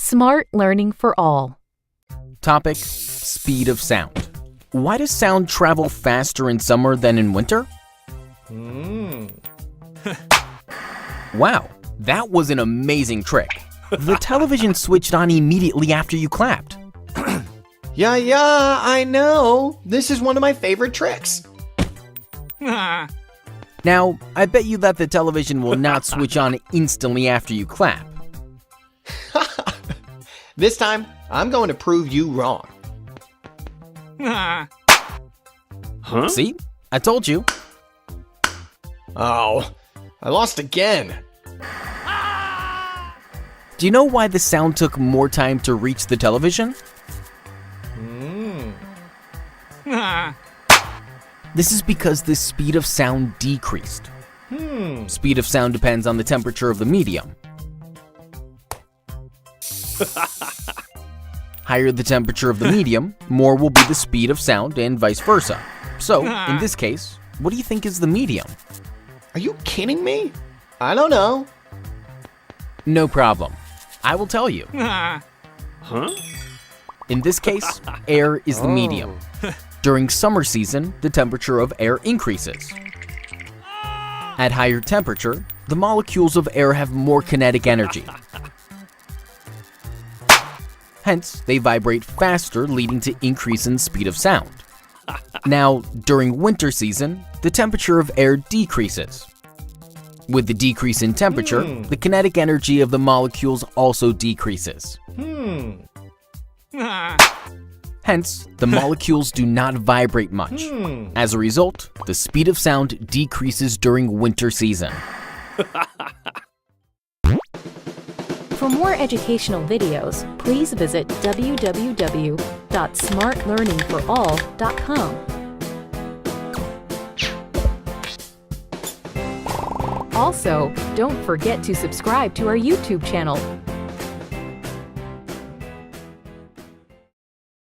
Smart learning for all. Topic: speed of sound. Why does sound travel faster in summer than in winter? Wow, that was an amazing trick. The television switched on immediately after you clapped. Yeah, I know. This is one of my favorite tricks. Now, I bet you that the television will not switch on instantly after you clap. This time, I'm going to prove you wrong. See? I told you. Oh, I lost again. Do you know why the sound took more time to reach the television? This is because the speed of sound decreased. Speed of sound depends on the temperature of the medium. Higher the temperature of the medium, more will be the speed of sound and vice versa. So, in this case, what do you think is the medium? Are you kidding me? I don't know. No problem. I will tell you. In this case, air is the medium. During summer season, the temperature of air increases. At higher temperature, the molecules of air have more kinetic energy. Hence, they vibrate faster, leading to increase in speed of sound. Now, during winter season, the temperature of air decreases. With the decrease in temperature, the kinetic energy of the molecules also decreases. Hence, the molecules do not vibrate much. As a result, the speed of sound decreases during winter season. For more educational videos, please visit www.smartlearningforall.com. Also, don't forget to subscribe to our YouTube channel.